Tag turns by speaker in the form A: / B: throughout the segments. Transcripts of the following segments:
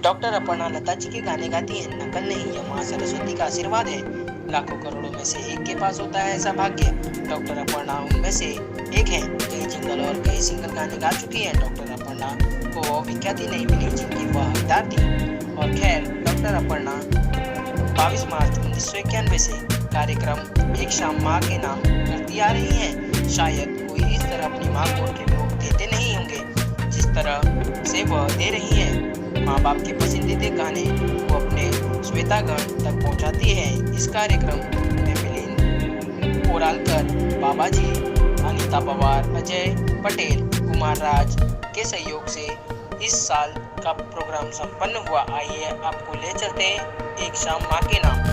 A: Doctor Aparna Lata ji के गाने गाती हैं, नकल नहीं, यह माँ सरस्वती का आशीर्वाद है। लाखों करोड़ों में से एक के पास होता है ऐसा भाग्य। डॉक्टर अपर्णा उनमें से एक हैं। कई जिंगल और कई सिंगल गाने गा चुकी हैं। डॉक्टर अपर्णा को वो विख्याति नहीं मिली जिनकी वह हकदार थी। और खैर, डॉक्टर अपर्णा 22 मार्च 1991 से कार्यक्रम एक शाम माँ के नाम करती आ रही हैं। शायद कोई इस तरह अपनी माँ को उनके लोग देते नहीं होंगे जिस तरह से वह दे रही हैं। माँ बाप के पसंदीदा गाने को अपने श्वेतागण तक पहुँचाती है। इस कार्यक्रम में मिलिंद कोरालकर, बाबा जी, अनीता पवार, अजय पटेल, कुमार राज के सहयोग से इस साल का प्रोग्राम संपन्न हुआ। आइए आपको ले चलते हैं एक शाम माँ के नाम।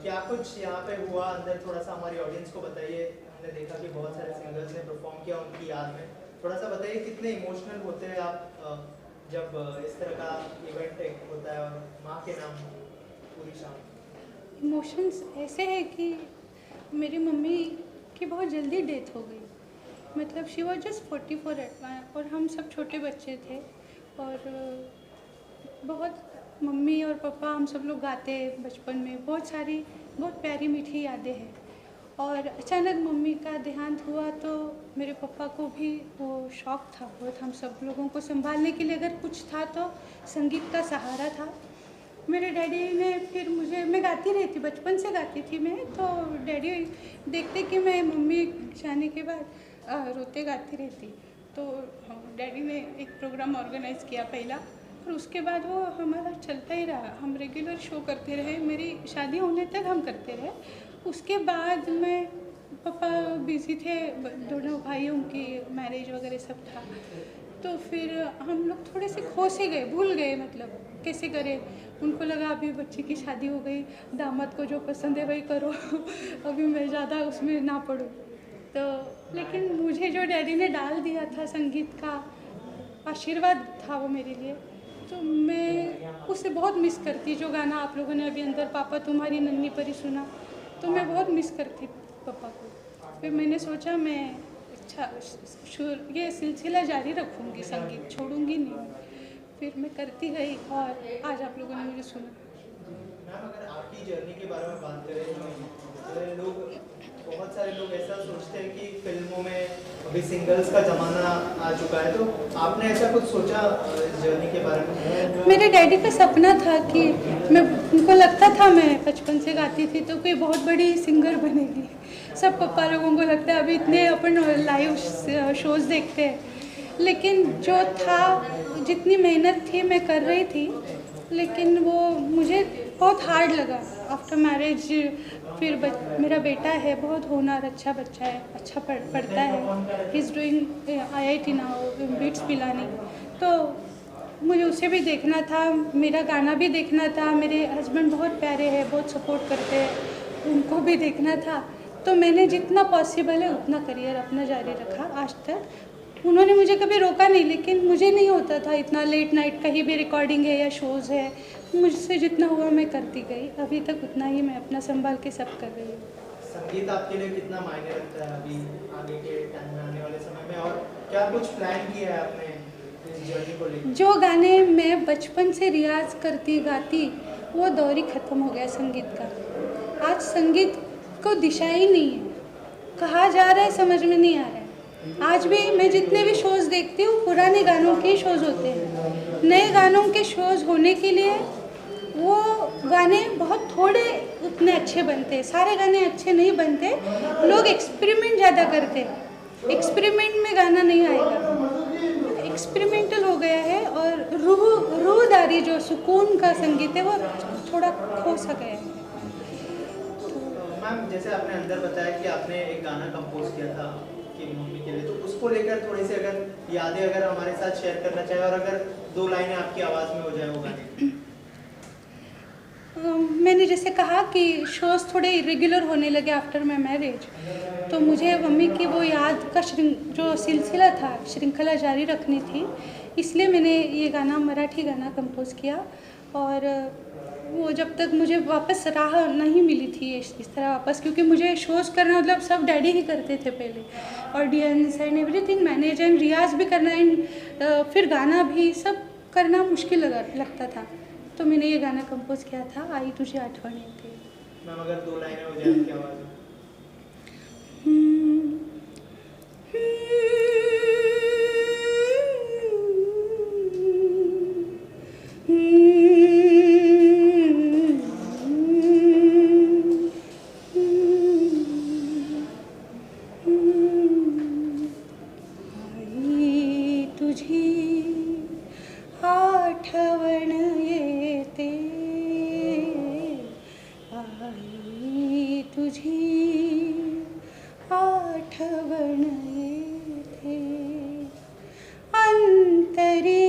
B: क्या कुछ यहाँ पे हुआ अंदर, थोड़ा सा हमारी ऑडियंस को बताइए। हमने देखा कि बहुत सारे सिंगर्स ने परफॉर्म किया उनकी याद में, थोड़ा सा बताइए कितने इमोशनल होते हैं आप जब इस तरह का इवेंट एक होता है और माँ के नाम पूरी शाम।
C: इमोशंस ऐसे है कि मेरी मम्मी की बहुत जल्दी डेथ हो गई। मतलब शी वॉज जस्ट 44 और हम सब छोटे बच्चे थे और बहुत मम्मी और पापा हम सब लोग गाते बचपन में, बहुत प्यारी मीठी यादें हैं। और अचानक मम्मी का देहांत हुआ तो मेरे पापा को भी वो शौक था बहुत, हम सब लोगों को संभालने के लिए अगर कुछ था तो संगीत का सहारा था। मेरे डैडी ने फिर मैं गाती रहती, बचपन से गाती थी मैं, तो डैडी देखते कि मैं मम्मी जाने के बाद रोते गाती रहती, तो डैडी ने एक प्रोग्राम ऑर्गेनाइज़ किया पहला, और उसके बाद वो हमारा चलता ही रहा। हम रेगुलर शो करते रहे, मेरी शादी होने तक हम करते रहे। उसके बाद में पापा बिज़ी थे, दोनों भाइयों की मैरिज वगैरह सब था, तो फिर हम लोग थोड़े से खो से गए, भूल गए, मतलब कैसे करें। उनको लगा अभी बच्चे की शादी हो गई, दामाद को जो पसंद है वही करो अभी मैं ज़्यादा उसमें ना पड़ूँ। तो लेकिन मुझे जो डैडी ने डाल दिया था, संगीत का आशीर्वाद था वो मेरे लिए, तो मैं उसे बहुत मिस करती। जो गाना आप लोगों ने अभी अंदर पापा तुम्हारी नन्ही परी सुना, तो मैं बहुत मिस करती पापा को। फिर मैंने सोचा मैं ये सिलसिला जारी रखूँगी, संगीत छोड़ूंगी नहीं। फिर मैं करती गई और आज आप लोगों ने मुझे सुना।
B: मैम, अगर आपकी जर्नी के बारे में बात करें तो बहुत सारे लोग ऐसा सोचते हैं कि फिल्मों में अभी सिंगल्स का ज़माना आ चुका है, तो आपने ऐसा कुछ सोचा जर्नी के बारे में?
C: मेरे डैडी का सपना था कि उनको लगता था मैं बचपन से गाती थी तो कोई बहुत बड़ी सिंगर बनेगी। सब पापा लोगों को लगता है, अभी इतने अपन लाइव शोज़ देखते हैं, लेकिन जो था, जितनी मेहनत थी मैं कर रही थी, लेकिन वो मुझे बहुत हार्ड लगा आफ्टर मैरिज। फिर मेरा बेटा है, बहुत होनहार, अच्छा बच्चा है, अच्छा पढ़ता है, he is doing IIT now, bits Pilani. तो मुझे उसे भी देखना था, मेरा गाना भी देखना था। मेरे हस्बैंड बहुत प्यारे हैं, बहुत सपोर्ट करते हैं, उनको भी देखना था। तो मैंने जितना पॉसिबल है उतना करियर अपना जारी रखा आज तक। उन्होंने मुझे कभी रोका नहीं, लेकिन मुझे नहीं होता था इतना लेट नाइट, कहीं भी रिकॉर्डिंग है या शोज़ है, मुझसे जितना हुआ मैं करती गई। अभी तक उतना ही मैं अपना संभाल के सब कर रही हूँ।
B: संगीत आपके लिए कितना मायने रखता है अभी आगे के टाइम में, आने वाले समय में, और क्या कुछ प्लान किया है आपने इस जर्नी को लेकर?
C: जो गाने मैं बचपन से रियाज करती गाती, वो दौर ही ख़त्म हो गया संगीत का। आज संगीत को दिशा ही नहीं है, कहाँ जा रहा है समझ में नहीं आ रहा है। आज भी मैं जितने भी शोज़ देखती हूँ पुराने गानों के शोज़ होते हैं। नए गानों के शोज़ होने के लिए वो गाने बहुत थोड़े उतने अच्छे बनते हैं, सारे गाने अच्छे नहीं बनते। लोग एक्सपेरिमेंट ज़्यादा करते हैं, एक्सपेरिमेंट में गाना नहीं आएगा। एक्सपेरिमेंटल हो गया है और रूहदारी जो सुकून का संगीत है वो थोड़ा खो सा गया है।
B: मैम जैसे आपने अंदर बताया कि आपने एक गाना कंपोज किया था कि मम्मी के लिए, तो उसको लेकर थोड़ी सी अगर यादें अगर हमारे साथ शेयर करना चाहे और अगर 2 लाइनें आपकी आवाज़ में हो जाए वो गाने।
C: मैंने जैसे कहा कि शोज़ थोड़े इरेगुलर होने लगे आफ्टर माई मैरिज, तो मुझे मम्मी की वो याद का जो सिलसिला था, श्रृंखला जारी रखनी थी, इसलिए मैंने ये गाना, मराठी गाना कंपोज़ किया। और वो जब तक मुझे वापस राह नहीं मिली थी इस तरह वापस, क्योंकि मुझे शोज़ करना मतलब सब डैडी ही करते थे पहले, audience and everything manage and रियाज भी करना एंड फिर गाना भी सब करना मुश्किल लगता था। तो मैंने ये गाना कंपोज किया था, आई तुझे आठवण येते।
B: मैम अगर 2 लाइनें हो जाए आपकी आवाज़ में।
C: आई तुझी आठवण येते, आई तुझी आठवण येते, अंतरी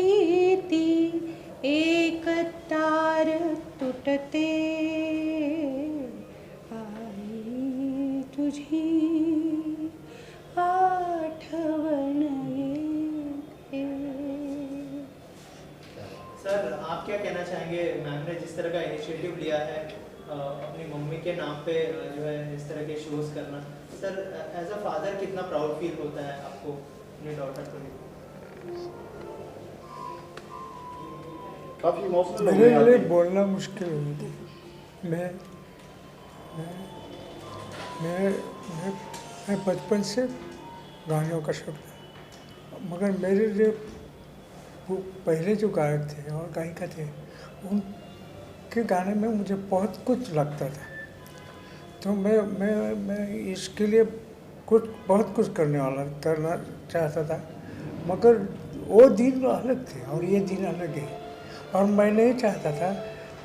C: ती एक तार तुटते, आई तुझी आठवण येते।
B: सर आप क्या कहना चाहेंगे, मैम ने जिस तरह का इनिशिएटिव लिया है अपनी मम्मी के नाम पे जो है इस तरह के शोज़ करना, सर एज अ फादर कितना प्राउड फील होता है आपको अपनी डॉटर को लेकर?
D: काफ़ी इमोशनल
E: मेरे लिए बोलना मुश्किल हो थी। मैं बचपन से गानों का शौक था, मगर मेरे लिए वो पहले जो गायक थे और गायिका थे उनके गाने में मुझे बहुत कुछ लगता था। तो मैं इसके लिए बहुत कुछ करना चाहता था, मगर वो दिन अलग थे और ये दिन अलग है। और मैं नहीं चाहता था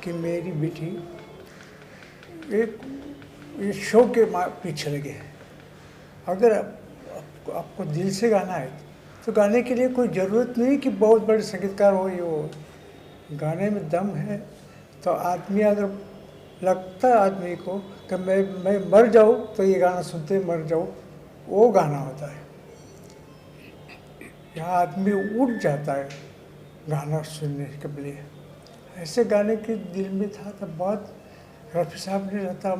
E: कि मेरी बेटी एक शो के पीछे लगे। अगर आपको दिल से गाना है तो गाने के लिए कोई ज़रूरत नहीं कि बहुत बड़े संगीतकार हो, ये हो। गाने में दम है तो आदमी अगर लगता है आदमी को कि मैं मर जाऊँ तो ये गाना सुनते मर जाऊँ, वो गाना होता है। यहाँ आदमी उठ जाता है गाना सुनने के लिए। ऐसे गाने के दिल में था तो बहुत रफ़ी साहब ने, लता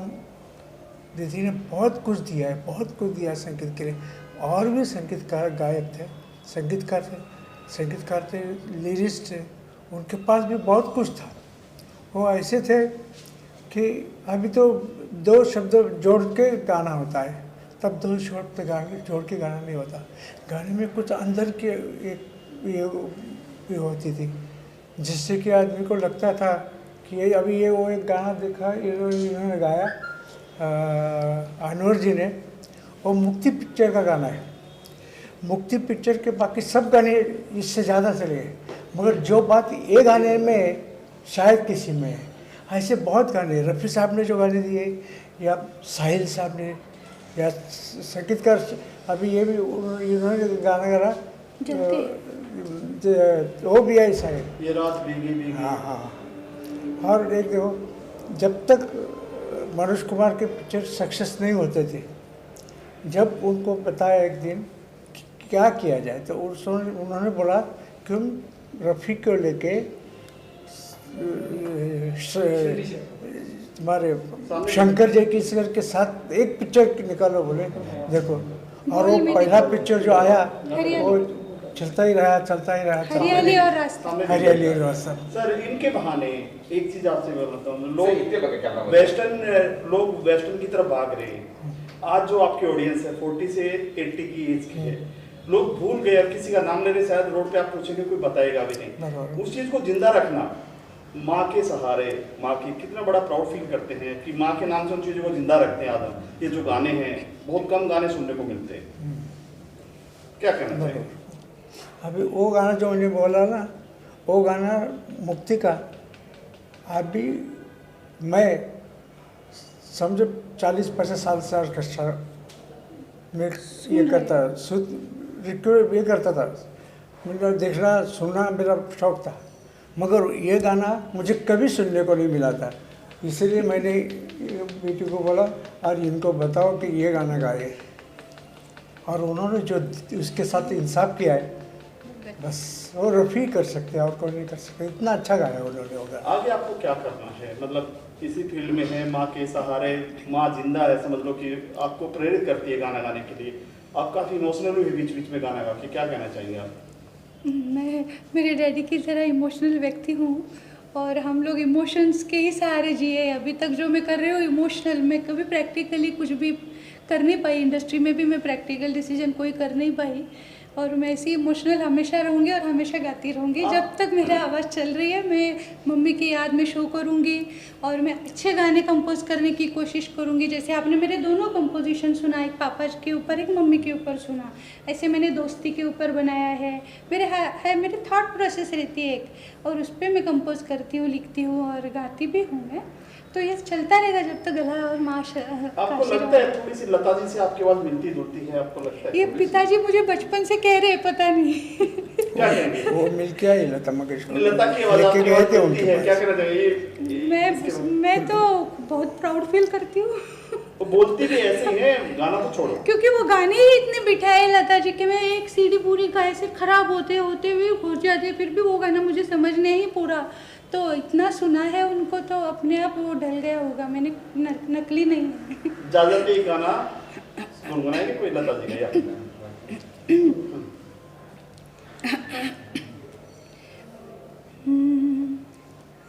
E: दीदी ने बहुत कुछ दिया है, बहुत कुछ दिया संगीत के लिए। और भी संगीतकार गायक थे, संगीतकार थे, लिरिस्ट थे, उनके पास भी बहुत कुछ था। वो ऐसे थे कि अभी तो 2 शब्द जोड़ के गाना होता है, तब 2 शब्द जोड़ के गाना नहीं होता। गाने में कुछ अंदर के ये होती थी, जिससे कि आदमी को लगता था कि ये अभी ये वो एक गाना देखा इन्होंने गाया अनवर जी ने, वो मुक्ति पिक्चर का गाना है। मुक्ति पिक्चर के बाकी सब गाने इससे ज़्यादा चले गए, मगर जो बात ये गाने में शायद किसी में है। ऐसे बहुत गाने रफ़ी साहब ने जो गाने दिए, या साहिल साहब ने, या संगीतकार अभी ये भी इन्होंने गाना गाया, वो भी ऐसा है,
D: ये रात भीगी भीगी।
E: हाँ। और एक देखो, जब तक मनोज कुमार के पिक्चर सक्सेस नहीं होते थे, जब उनको बताया एक दिन क्या किया जाए, तो उन्होंने बोला कि हम रफ़ी को लेके हमारे शंकर जयकिशोर के साथ एक पिक्चर निकालो, बोले देखो। और वो पहला पिक्चर जो आया वो चलता ही रहा, चलता ही रहा।
C: हरियाली और रास्ता।
E: हरियाली और रास्ता।
D: सर इनके बहाने एक चीज आपसे बोलता हूँ,
F: लोग
D: लोग वेस्टर्न की तरफ भाग रहे हैं। आज जो आपकी ऑडियंस है 40 से 80 की एज की है, लोग भूल गए, अब किसी का नाम ले रहे, शायद रोड पे आप पूछेंगे कोई बताएगा भी नहीं। उस चीज को जिंदा रखना, माँ के सहारे, माँ की कितना बड़ा प्राउड फील करते हैं कि माँ के नाम से उन चीजों को जिंदा रखते हैं। आदम ये जो गाने हैं, बहुत कम गाने सुनने को मिलते हैं, क्या कहना चाहिए?
E: अभी वो गाना जो मैंने बोला ना, वो गाना मुक्ति का, अभी मैं समझो 40-50 साल से ऑर्केस्ट्रा में ये करता, ये करता था, मेरा देखना सुनना मेरा शौक था, मगर ये गाना मुझे कभी सुनने को नहीं मिला था। इसलिए मैंने बेटी को बोला और इनको बताओ कि ये गाना गाए, और उन्होंने जो उसके साथ इंसाफ किया है, बस वो रफ़ी कर सकते हैं और कोई नहीं कर सकते। इतना अच्छा गाया उन्होंने होगा।
D: आगे आपको क्या करना है? मतलब इसी फील्ड में है, माँ के सहारे, माँ जिंदा है, समझ लो कि आपको प्रेरित करती है गाना गाने के लिए। आप काफ़ी इमोशनल हुए बीच बीच में गाना गा के, क्या कहना चाहिए आप?
C: मैं मेरे डैडी की तरह इमोशनल व्यक्ति हूँ, और हम लोग इमोशंस के ही सहारे जिए। अभी तक जो मैं कर रही हूँ इमोशनल, मैं कभी प्रैक्टिकली कुछ भी कर नहीं पाई। इंडस्ट्री में भी मैं प्रैक्टिकल डिसीजन कोई कर नहीं पाई, और मैं ऐसी इमोशनल हमेशा रहूँगी और हमेशा गाती रहूँगी। जब तक मेरा आवाज़ चल रही है, मैं मम्मी की याद में शो करूँगी, और मैं अच्छे गाने कंपोज करने की कोशिश करूँगी। जैसे आपने मेरे दोनों कंपोजिशन सुना, एक पापा के ऊपर, एक मम्मी के ऊपर सुना, ऐसे मैंने दोस्ती के ऊपर बनाया है। मेरे थॉट प्रोसेस रहती है एक, और उस पर मैं कंपोज करती हूँ, लिखती हूँ और गाती भी हूँ मैं। तो ये चलता रहेगा जब तक गला और माँ।
D: आपको लगता है थोड़ी सी लता जी से आपकी आवाज मिलती जुलती है? आपको लगता है?
C: ये पिताजी मुझे बचपन से कह रहे हैं, पता नहीं
D: क्या कहेंगे?
E: वो मिल के आई लता मंगेशकर,
D: लता की आवाज
E: लेके गए थे
D: उनकी है,
E: उनके
D: क्या
E: पास।
D: कहना चाहिए?
C: मैं तो बहुत प्राउड फील करती हूँ।
D: वो बोलती भी ऐसे ही है, गाना तो छोड़ो।
C: क्योंकि वो गाने ही इतने बिठाए लता जी के, मैं एक सीडी पूरी का ऐसे खराब होते होते भी हो जाते, फिर भी वो गाना मुझे समझ नहीं पूरा, तो इतना सुना है उनको, तो अपने आप वो ढल गया होगा। मैंने नकली नहीं है।
D: इजाजत ये गाना गुनगुनाएंगे कोई लता जी का?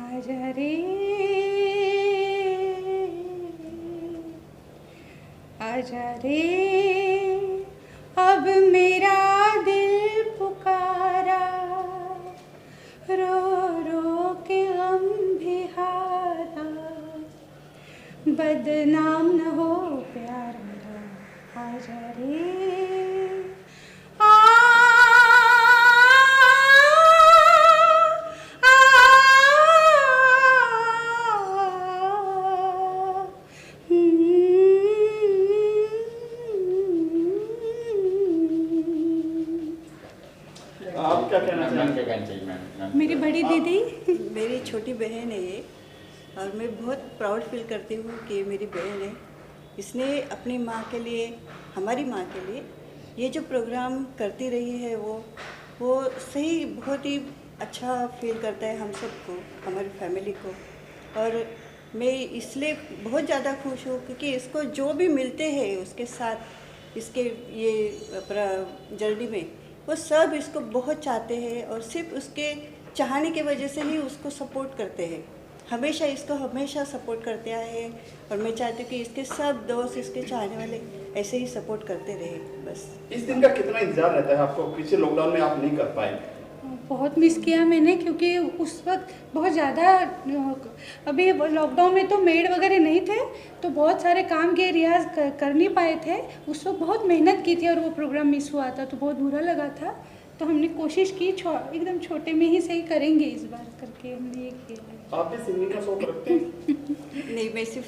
C: आजा रे आजा रे, अब मेरा दिल पुकारा, रो रो के हम भी हारा, बदनाम न हो प्यार मेरा, आजा रे आ,
D: आप क्या कहना चाहिए?
C: मेरी बड़ी दीदी,
G: मेरी छोटी बहन है ये, और मैं बहुत प्राउड फील करती हूँ कि मेरी बहन है। इसने अपनी माँ के लिए, हमारी माँ के लिए ये जो प्रोग्राम करती रही है, वो सही बहुत ही अच्छा फील करता है हम सबको, हमारी फैमिली को। और मैं इसलिए बहुत ज़्यादा खुश हूँ क्योंकि इसको जो भी मिलते हैं उसके साथ, इसके ये जर्नी में, वो सब इसको बहुत चाहते हैं, और सिर्फ उसके चाहने की वजह से ही उसको सपोर्ट करते हैं। हमेशा इसको हमेशा सपोर्ट करते आए हैं, और मैं चाहती हूँ कि इसके सब दोस्त, इसके चाहने वाले ऐसे ही सपोर्ट करते रहे। बस
D: इस दिन का कितना इंतजार रहता है आपको? पीछे लॉकडाउन में आप नहीं कर पाए।
C: बहुत मिस किया मैंने, क्योंकि उस वक्त बहुत ज़्यादा, अभी लॉकडाउन में तो मेड वगैरह नहीं थे, तो बहुत सारे काम के रियाज कर नहीं पाए थे। उस वक्त बहुत मेहनत की थी, और वो प्रोग्राम मिस हुआ था तो बहुत बुरा लगा था। तो हमने कोशिश की एकदम छोटे में ही सही करेंगे इस बार करके, हमने ये किया।
D: आप भी सिंगिंग का शौक रखते हैं?
G: नहीं, मैं सिर्फ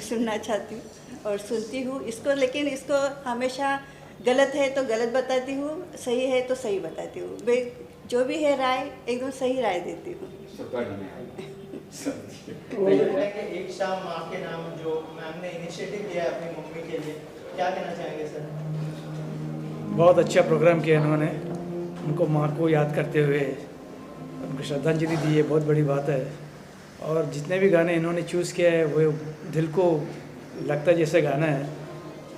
G: सुनना चाहती हूँ और सुनती हूँ इसको, लेकिन इसको हमेशा गलत है तो गलत बताती हूँ, सही है तो सही बताती हूँ। मैं जो भी है राय, एकदम सही राय देती हूँ।
B: एक शाम माँ के नाम जो मैम ने इनिशिएटिव लिया है अपनी मम्मी के लिए, क्या कहना चाहेंगे सर?
H: बहुत अच्छा प्रोग्राम किया इन्होंने, उनको माँ को याद करते हुए उनको श्रद्धांजलि दी है, बहुत बड़ी बात है। और जितने भी गाने इन्होंने चूज़ किया है वो दिल को लगता जैसे गाना है,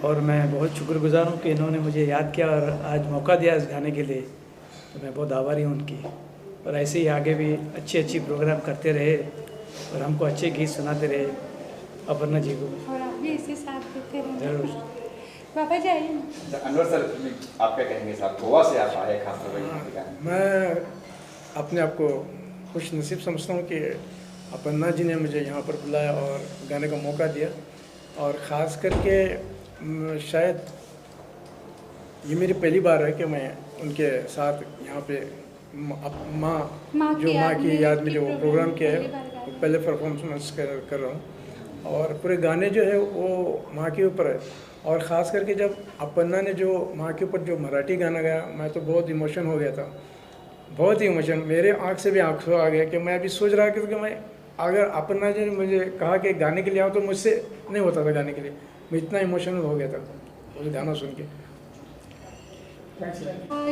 H: और मैं बहुत शुक्रगुजार हूँ कि इन्होंने मुझे याद किया और आज मौका दिया इस गाने के लिए। तो मैं बहुत आभारी हूँ उनकी। और ऐसे ही आगे भी अच्छी प्रोग्राम करते रहे और हमको अच्छे गीत सुनाते रहे अपर्णा जी को।
C: और आप भी इसी साथ देते रहें।
H: जरूर।
C: बाबा जी आइए ना।
F: अनवर सर, आप क्या कहेंगे साहब, गोवा से आप आए खास तौर पर?
E: मैं अपने आप को खुश नसीब समझता हूँ कि अपर्णा जी ने मुझे यहाँ पर बुलाया और गाने का मौका दिया। और ख़ास करके शायद ये मेरी पहली बार है कि मैं उनके साथ यहाँ पे माँ की याद में जो प्रोग्राम किया है पहले परफॉर्मेंस कर रहा हूँ। और पूरे गाने जो है वो माँ के ऊपर है। और ख़ास करके जब अपर्णा ने जो माँ के ऊपर जो मराठी गाना गाया, मैं तो बहुत इमोशन हो गया था, बहुत ही इमोशन। मेरे आँख से भी आंसू आ गया कि मैं अभी सोच रहा था कि मैं अगर अपर्णा जी ने मुझे कहा कि गाने के लिए आओ तो मुझसे नहीं होता था गाने के लिए। मैं इतना इमोशनल हो गया था उस गाना सुन के।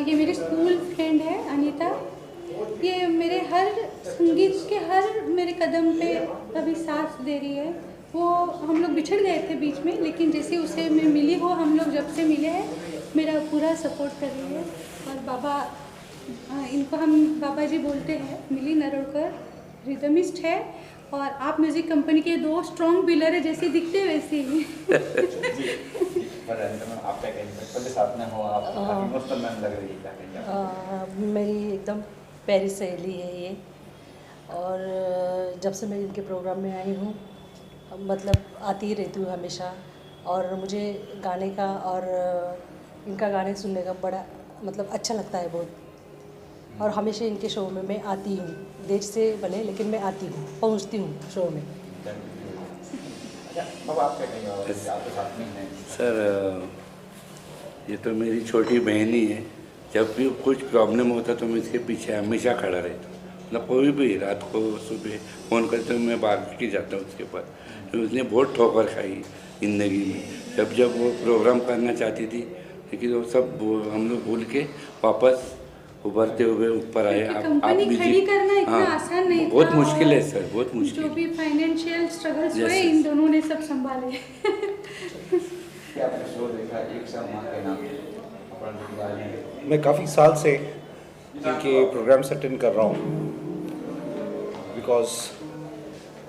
C: ये मेरी स्कूल फ्रेंड है अनीता। ये मेरे हर संगीत के हर मेरे कदम पे अभी साथ दे रही है। वो हम लोग बिछड़ गए थे बीच में, लेकिन जैसे उसे मैं मिली हो, हम लोग जब से मिले हैं मेरा पूरा सपोर्ट कर रही है। और बाबा, इनको हम बाबा जी बोलते हैं, मिली नरोडकर रिदमिस्ट है और आप म्यूज़िक कंपनी के 2 स्ट्रॉन्ग पिलर है, जैसे दिखते वैसे ही।
F: आप क्या कहेंगे, साथ में हो आप, इमोशनल मैम लग रही है, क्या कहेंगे?
I: मेरी एकदम प्यारी सहेली है ये। और जब से मैं इनके प्रोग्राम में आई हूँ, मतलब आती ही रहती हूँ हमेशा। और मुझे गाने का और इनका गाने सुनने का बड़ा मतलब अच्छा लगता है बहुत। और हमेशा इनके शो में मैं आती हूँ, देर से भले लेकिन मैं आती हूँ, पहुँचती हूँ शो में।
F: अब आप क्या कहेंगे, आपके साथ में हैं?
J: सर, ये तो मेरी छोटी बहन ही है। जब भी कुछ प्रॉब्लम होता तो मैं इसके पीछे हमेशा खड़ा रहता हूँ। मतलब कोई भी रात को सुबह फ़ोन करते हुए मैं भाग के जाता हूँ उसके पास। तो उसने बहुत ठोकर खाई ज़िंदगी में। जब वो प्रोग्राम करना चाहती थी, लेकिन वो सब हम लोग भूल के वापस उभरते हुए ऊपर आए।
C: आप खड़ी करना इतना आसान नहीं था।
J: बहुत मुश्किल है सर, बहुत मुश्किल।
C: जो भी फाइनेंशियल स्ट्रगल्स हुए, इन दोनों ने सब संभाले।
F: क्या आपने शो देखा एक साल माँ के नाम?
K: मैं काफ़ी साल से इनके प्रोग्राम्स अटेंड कर रहा हूँ, बिकॉज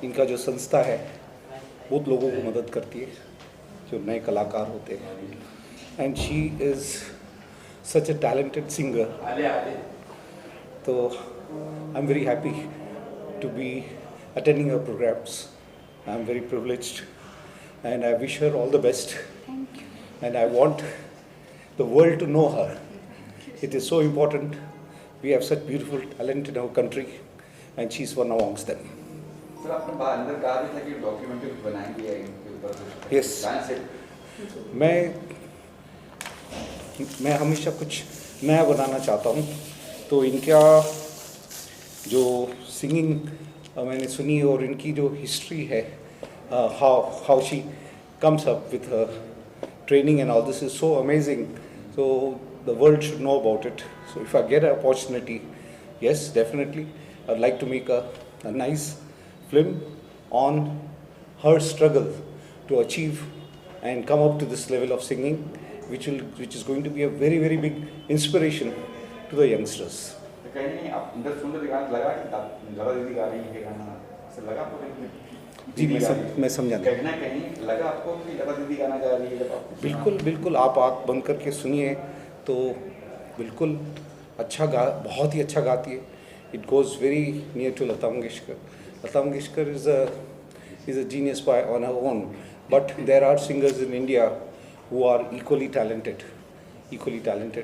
K: इनका जो संस्था है बहुत लोगों को मदद करती है जो नए कलाकार होते हैं। And she is such a talented singer. तो I am very happy to be attending her programs. I am very privileged and I wish her all the best.
C: Thank you.
K: And I want the world to know her. It is so important. We have such beautiful talent in our country and she's one amongst them.
F: Sir, आपने अंदर कहा भी था कि documentary बनाएंगे इनके ऊपर।
K: Yes. मैं हमेशा कुछ नया बनाना चाहता हूँ। तो इनका जो सिंगिंग मैंने सुनी और इनकी जो हिस्ट्री है, how she comes up with her training and all this is so amazing. So the world should know about it. So if I get an opportunity, yes, definitely, I'd like to make a nice film on her struggle to achieve and come up to this level of singing, which is going to be a very, very big inspiration to the youngsters.
F: कहीं आप अंदर सुन रहे गाना लगा कि जरा दीदी गा रही है गाना, ऐसा लगा आपको?
K: जी मैं समझा नहीं।
F: कहीं ना कहीं लगा आपको कि जरा दीदी गाना गा रही है जब आप?
K: बिल्कुल बिल्कुल, आप आँख बंद करके सुनिए तो बिल्कुल बहुत ही अच्छा गाती है। It goes very near to Lata Mangeshkar. Lata Mangeshkar is a genius on her own, but there are singers in India who are equally talented,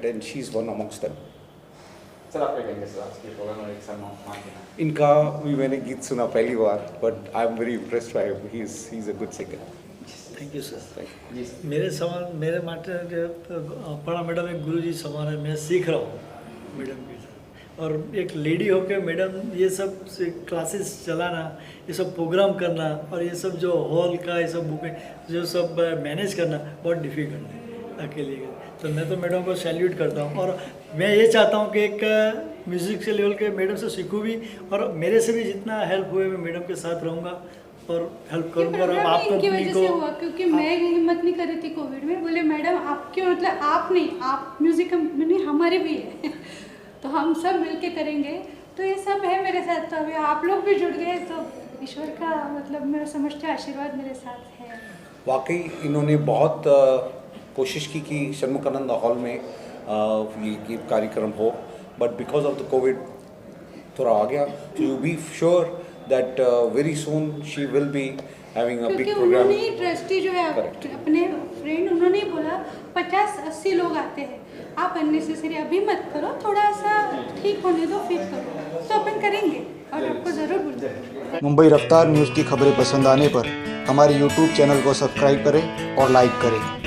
K: and she's one amongst them.
F: Sir, आप क्या कहेंगे sir, आज के programme में एक साल माँ के नाम?
K: इनका भी मैंने गीत सुना पहली बार, but I am very impressed by him. He's a good singer.
L: Thank you sir.
F: जी
L: मेरे समान मेरे माटे पढ़ा मैडम एक गुरुजी समान है। मैं सीख रहा हूँ मैडम के साथ। और एक लेडी होकर मैडम ये सब क्लासेस चलाना, ये सब प्रोग्राम करना और ये सब जो हॉल का ये सब बुकें जो सब मैनेज करना बहुत डिफ़िकल्ट है अकेले। तो मैं तो मैडम को सैल्यूट करता हूँ और मैं ये चाहता हूँ कि एक म्यूज़िक के लेवल के मैडम से सीखूँ भी और मेरे से भी जितना हेल्प हुए मैं मैडम के साथ रहूँगा और हेल्प करूँगा। और आप
C: इनकी वजह से हुआ क्योंकि मैं हिम्मत नहीं कर रही थी कोविड में। बोले मैडम आपके मतलब आप नहीं, आप म्यूजिक कंपनी हमारे भी है। तो हम सब मिल के करेंगे। तो ये सब है मेरे साथ। तो अभी आप लोग भी जुड़ गए तो ईश्वर का मतलब मैं समझते आशीर्वाद मेरे साथ है।
K: वाकई इन्होंने बहुत कोशिश की कि षणमुखानंद हॉल में ये कार्यक्रम हो, but because of the Covid थोड़ा आ गया। तो you be sure that very soon she will be having a big programme.
C: उन्होंने ट्रस्टी जो है अपने फ्रेंड उन्होंने बोला 50-80 लोग आते हैं, आप अननेसेसरी अभी मत करो, थोड़ा सा ठीक होने दो फिर करो। तो अपन करेंगे और आपको ज़रूर बुलाएंगे।
M: मुंबई रफ्तार न्यूज़ की खबरें पसंद आने पर हमारे YouTube चैनल को सब्सक्राइब करें और लाइक करें।